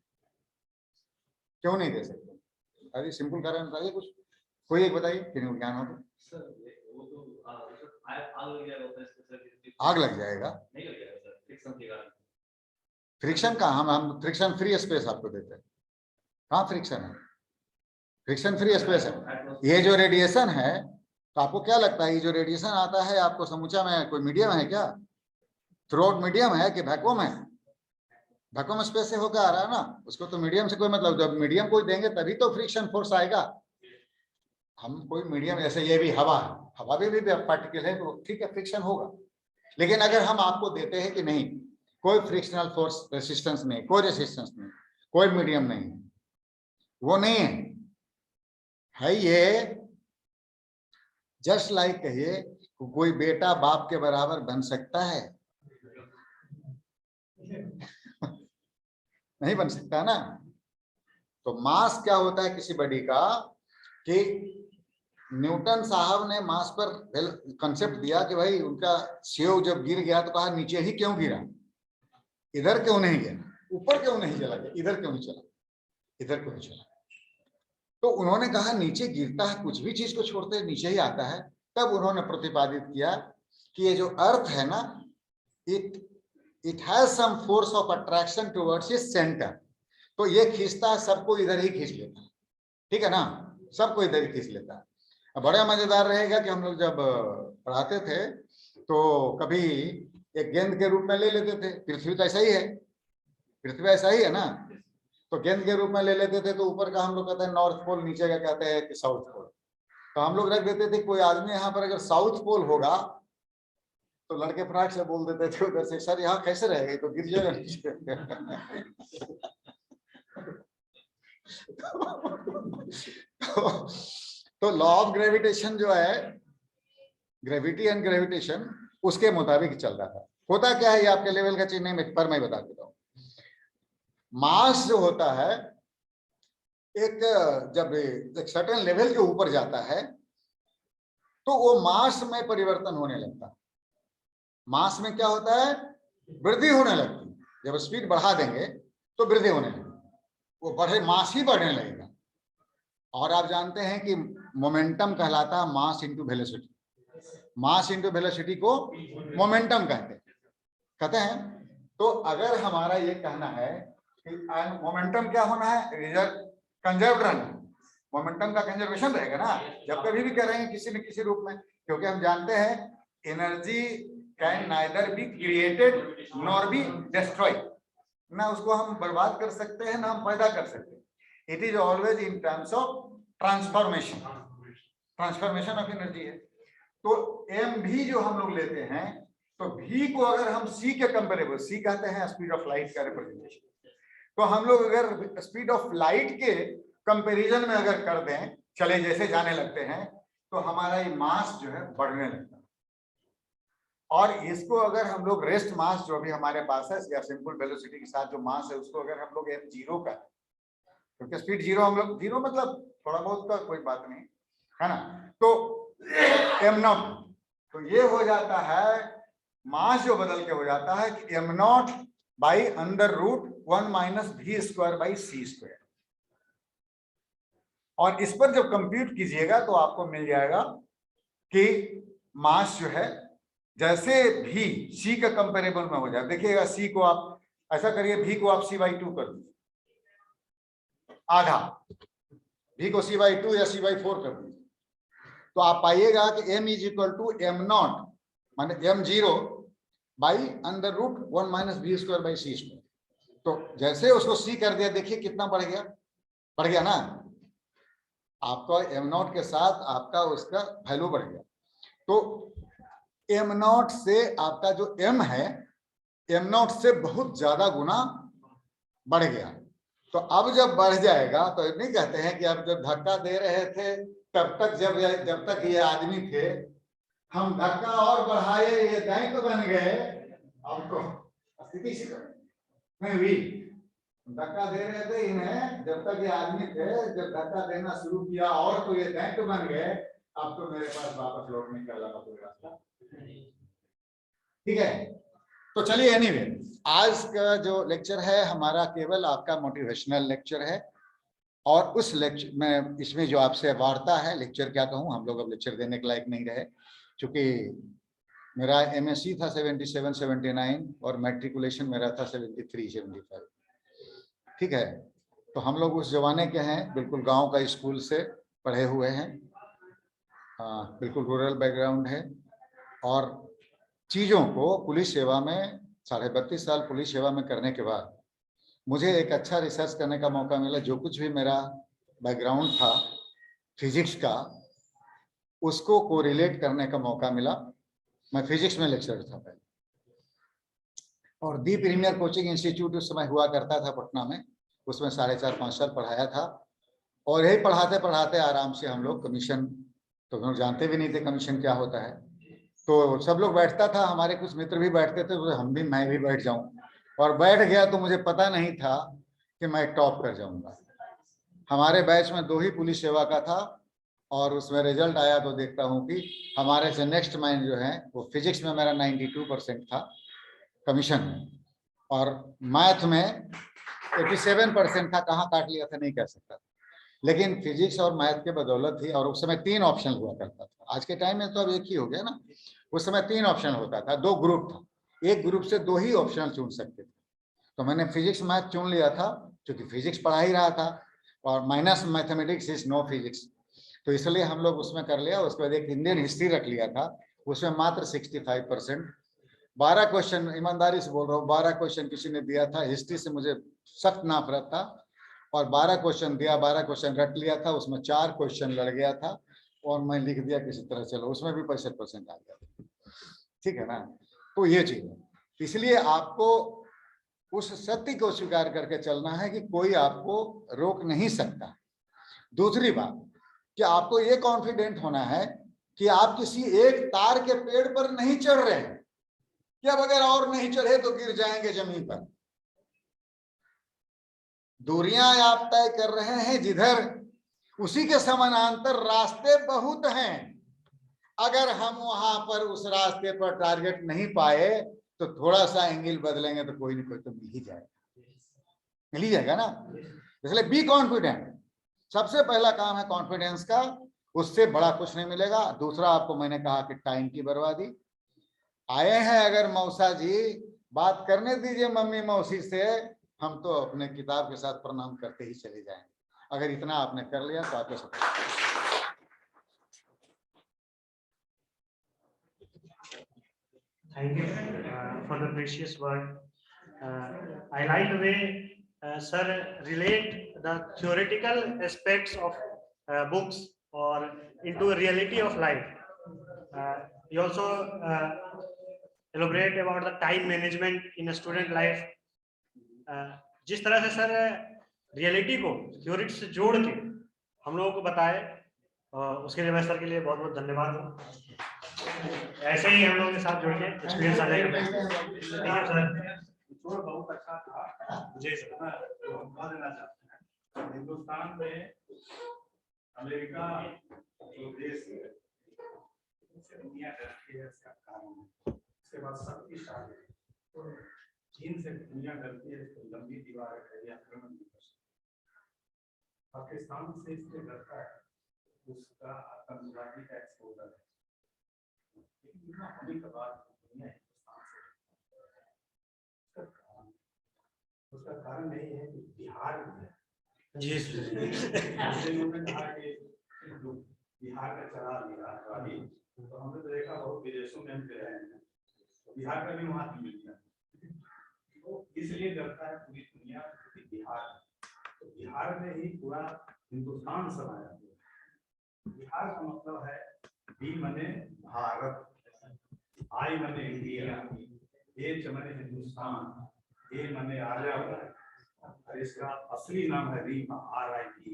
क्यों नहीं दे सकते? अरे सिंपल कारण बताइए, कुछ कोई एक बताइए, किन्हीं को ज्ञान हो तो। आग लग जाएगा। फ्रिक्शन का हम फ्रिक्शन फ्री स्पेस आपको देते हैं। कहाँ फ्रिक्शन है? फ्रिक्शन फ्री स्पेस है। ये जो रेडिएशन है तो आपको क्या लगता है ये जो रेडिएशन आता है आपको समूचा में कोई मीडियम है क्या? थ्रू आउट मीडियम है कि वैक्यूम है? वैक्यूम स्पेस से होकर आ रहा है ना, उसको तो मीडियम से कोई मतलब, जब मीडियम कोई देंगे तभी तो फ्रिक्शन फोर्स आएगा। हम कोई मीडियम, जैसे ये भी हवा है, हवा में भी पार्टिकल है तो ठीक है फ्रिक्शन होगा, लेकिन अगर हम आपको देते हैं कि नहीं कोई फ्रिक्शनल फोर्स रेसिस्टेंस नहीं, कोई रेसिस्टेंस नहीं, कोई मीडियम नहीं, वो नहीं है ये जस्ट लाइक कहिए कोई बेटा बाप के बराबर बन सकता है? नहीं बन सकता ना। तो मास क्या होता है किसी बॉडी का, कि न्यूटन साहब ने मास पर कंसेप्ट दिया कि भाई उनका सेव जब गिर गया तो कहा नीचे ही क्यों गिरा, इधर क्यों नहीं गया, ऊपर क्यों नहीं चला गया, इधर क्यों नहीं चला, इधर क्यों नहीं चला। तो उन्होंने कहा नीचे गिरता है, कुछ भी चीज को छोड़ते हैं नीचे ही आता है। तब उन्होंने प्रतिपादित किया कि ये जो अर्थ है ना, it has some force of attraction towards its centre. तो ये खींचता है, सबको इधर ही खींच लेता है, ठीक है ना, सबको इधर ही खींच लेता है। अब बड़ा मजेदार रहेगा कि हम लोग जब पढ़ाते थे तो कभी एक गेंद के रूप में ले लेते थे, पृथ्वी तो ऐसा ही है, पृथ्वी ऐसा ही है ना, तो गेंद के रूप में ले लेते थे। तो ऊपर का हम लोग कहते हैं नॉर्थ पोल, नीचे का कहते हैं कि साउथ पोल। तो हम लोग रख देते थे कोई आदमी यहाँ पर अगर साउथ पोल होगा तो लड़के फटाक से बोल देते थे उधर से, सर यहाँ कैसे रहेगा, तो गिर जाएगा। तो लॉ ऑफ ग्रेविटेशन जो है, ग्रेविटी एंड ग्रेविटेशन, उसके मुताबिक चल रहा था। होता क्या है ये आपके लेवल का चीज नहीं, पर मैं बता देता हूँ। मास जो होता है एक, जब एक सर्टेन लेवल के ऊपर जाता है तो वो मास में परिवर्तन होने लगता है। मास में क्या होता है, वृद्धि होने लगती है। जब स्पीड बढ़ा देंगे तो वृद्धि होने लगेगी, वो बढ़े, मास ही बढ़ने लगेगा। और आप जानते हैं कि मोमेंटम कहलाता है mass into velocity. Mass into velocity को मोमेंटम कहते हैं। तो अगर हमारा ये कहना है कि मोमेंटम क्या होना है, रिजर्व कंजर्व रहना, मोमेंटम का कंजर्वेशन रहेगा ना जब कभी भी कर रहे हैं किसी न किसी रूप में, क्योंकि हम जानते हैं energy can neither be created nor be destroyed, ना उसको हम बर्बाद कर सकते हैं ना हम पैदा कर सकते हैं। It is always in terms of transformation, transformation of energy है। तो एम भी जो हम लोग लेते हैं, तो भी को अगर हम सी के कंपेरेबल, सी कहते हैं स्पीड ऑफ लाइट का रिप्रेजेंटेशन, तो हम लोग अगर स्पीड ऑफ लाइट के कंपैरिजन में अगर कर दें, चले जैसे जाने लगते हैं, तो हमारा ये मास जो है बढ़ने लगता है। और इसको अगर हम लोग रेस्ट मास जो भी हमारे पास है या सिंपल वेलोसिटी के साथ जो मास है उसको अगर हम लोग m जीरो का, क्योंकि स्पीड जीरो, हम लोग जीरो मतलब थोड़ा बहुत का कोई बात नहीं है ना, तो m नॉट, तो ये हो जाता है मास जो बदल के हो जाता है कि m naught by under root 1 minus v square by c square. और इस पर जब कंप्यूट कीजिएगा तो आपको मिल जाएगा कि मास जो है जैसे भी c का कंपेरेबल में हो जाए। देखिएगा c को आप ऐसा करिए, v को आप c/2 कर दीजिए, आधा v को c/2 या c/4 कर दीजिए, तो आप पाइएगा कि m is equal to m naught माने m zero by under root 1 minus v square by c square. तो जैसे उसको c कर दिया, देखिए कितना बढ़ गया, बढ़ गया ना, आपका m नॉट के साथ आपका उसका वैल्यू बढ़ गया। तो m नॉट से आपका जो m है, m नॉट से बहुत ज्यादा गुना बढ़ गया। तो अब जब बढ़ जाएगा तो नहीं कहते हैं कि अब जब धक्का दे रहे थे तब तक, जब तक ये आदमी थे, हम धक्का और बढ़ाए, ये दैत्य बन गए, अब तो स्थिति नहीं हुई। धक्का दे रहे थे इन्हें जब तक ये आदमी थे, जब धक्का देना शुरू किया और तो ये दैत्य बन गए, अब तो मेरे पास वापस लौटने का लगा कोई रास्ता, ठीक है। तो चलिए एनीवे, आज का जो लेक्चर है हमारा केवल आपका मोटिवेशनल लेक्चर है, और उस लेक्चर में इसमें जो आपसे वार्ता है, लेक्चर क्या कहूँ, हम लोग अब लेक्चर देने के लायक नहीं रहे, क्योंकि मेरा एमएससी था 77-79 और मैट्रिकुलेशन मेरा था 73-75, ठीक है। तो हम लोग उस जमाने के हैं, बिल्कुल गांव का स्कूल से पढ़े हुए हैं। बिल्कुल रूरल बैकग्राउंड है और चीज़ों को पुलिस सेवा में 32.5 साल पुलिस सेवा में करने के बाद मुझे एक अच्छा रिसर्च करने का मौका मिला। जो कुछ भी मेरा बैकग्राउंड था फिजिक्स का, उसको कोरिलेट करने का मौका मिला। मैं फिजिक्स में लेक्चरर था पहले, और दी प्रीमियर कोचिंग इंस्टीट्यूट उस समय हुआ करता था पटना में, उसमें 4.5-5 साल पढ़ाया था। और यही पढ़ाते पढ़ाते आराम से हम लोग कमीशन, तो हम लोग जानते भी नहीं थे कमीशन क्या होता है, तो सब लोग बैठता था, हमारे कुछ मित्र भी बैठते थे, तो मैं भी बैठ जाऊं, और बैठ गया तो मुझे पता नहीं था कि मैं टॉप कर जाऊंगा। हमारे बैच में 2 ही पुलिस सेवा का था, और उसमें रिजल्ट आया तो देखता हूं कि हमारे से नेक्स्ट मैन जो है वो फिजिक्स में मेरा 92% था कमीशन में, और मैथ में 87% था। कहाँ काट लिया था नहीं कह सकता, लेकिन फिजिक्स और मैथ के बदौलत ही। और उस समय 3 ऑप्शन हुआ करता था, आज के टाइम में तो अब एक ही हो गया ना। उस समय 3 ऑप्शन होता था, 2 ग्रुप था, एक ग्रुप से 2 ही ऑप्शन चुन सकते थे। तो मैंने फिजिक्स मैथ चुन लिया था, क्योंकि फिजिक्स पढ़ा ही रहा था, और minus mathematics is no physics, तो इसलिए हम लोग उसमें कर लिया। उसके बाद एक इंडियन हिस्ट्री रख लिया था, उसमें मात्र 65%। 12 क्वेश्चन, ईमानदारी से बोल रहा हूँ, 12 क्वेश्चन किसी ने दिया था। हिस्ट्री से मुझे सख्त नफरत था, और 12 क्वेश्चन दिया, 12 क्वेश्चन रट लिया था। उसमें 4 क्वेश्चन लड़ गया था, और मैं लिख दिया किसी तरह, चलो उसमें भी 65% आ गया, ठीक है ना। तो ये चीज है, इसलिए आपको उस सत्य को स्वीकार करके चलना है कि कोई आपको रोक नहीं सकता। दूसरी बात कि आपको ये कॉन्फिडेंट होना है कि आप किसी एक तार के पेड़ पर नहीं चढ़ रहे हैं, कि अब अगर और नहीं चढ़े तो गिर जाएंगे जमीन पर। दूरियां आप तय कर रहे हैं जिधर, उसी के समानांतर रास्ते बहुत हैं। अगर हम वहां पर उस रास्ते पर टारगेट नहीं पाए तो थोड़ा सा एंगल बदलेंगे तो कोई नहीं कोई तो मिल ही जाएगा, मिल ही जाएगा ना। इसलिए बी कॉन्फिडेंट, सबसे पहला काम है कॉन्फिडेंस का, उससे बड़ा कुछ नहीं मिलेगा। दूसरा, आपको मैंने कहा कि टाइम की बर्बादी। आए हैं अगर मौसा जी, बात करने दीजिए मम्मी मौसी से, हम तो अपने किताब के साथ प्रणाम करते ही चले जाएंगे। अगर इतना आपने कर लिया तो आपके सब। Thank you for the precious word. I like the way sir relate the theoretical aspects of books or into a reality of life. He also elaborate about the time management in a student life. जिस तरह से सर रियलिटी को थ्योरी से जोड़ के हम लोगों को बताए, उसके लिए मैं सर के लिए बहुत बहुत धन्यवाद हूँ। ऐसे ही हम लोगों के साथ जुड़ के एक्सपीरियंस आ जाएगा। ठीक है सर, बहुत अच्छा था जी सर। बता देना चाहते हैं, हिंदुस्तान में अमेरिका जो देश है दुनिया डरती है, इसका कारण है। उसके बाद शक्तिशाली चीन से दुनिया डरती है, इसको लंबी दीवार है, आक्रमण नहीं कर सकता। पाकिस्तान से इसलिए डरता है, उसका आतंकवादी का एक्सपोजर है। लेकिन होने के बाद दुनिया हिंदुस्तान से, उसका कारण नहीं है कि बिहार में जी उन्होंने कहा कि बिहार का चला लिया, तो हमने तो देखा बहुत विदेशों में हम रहे हैं, बिहार का भी वहां मिल गया, तो इसलिए डरता है पूरी दुनिया बिहार। तो बिहार में ही पूरा हिंदुस्तान समाया हुआ। बिहार का मतलब है बी मने भारत, आई मने इंडिया, एच मने हिंदुस्तान, ए मने आर्यावर्त, और इसका असली नाम है रीमा, RIP,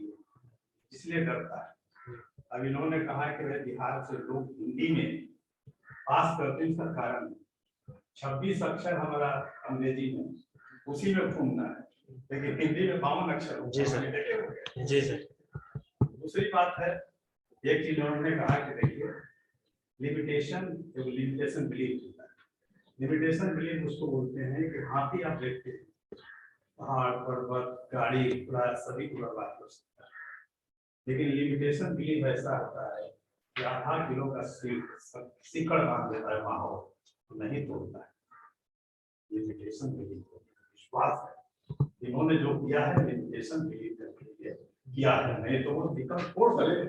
इसलिए डरता है। अब इन्होंने कहा कि बिहार से लोग हिंदी में पास करते हैं, इसका कारण 26 अक्षर हमारा अंग्रेजी में, उसी में घूमना है, लेकिन हिंदी में 52 अक्षर। जी सर, जी सर। दूसरी बात है, एक चीज उन्होंने कहा कि देखिए लिमिटेशन बिलीव होता है। लिमिटेशन बिलीव उसको बोलते हैं कि हाथी आप देखते हैं पहाड़ पर्वत गाड़ी घोड़ा सभी को बर्बाद कर सकता है, लेकिन लिमिटेशन बिलीव ऐसा होता है कि आधा किलो का सिकड़ बांध देता है माहौल, तो नहीं तोड़ता है। लिमिटेशन बिलीव विश्वास है, इन्होंने जो किया है लिमिटेशन बिलीव करके किया है, नहीं तो वो बिकम कोर्स है।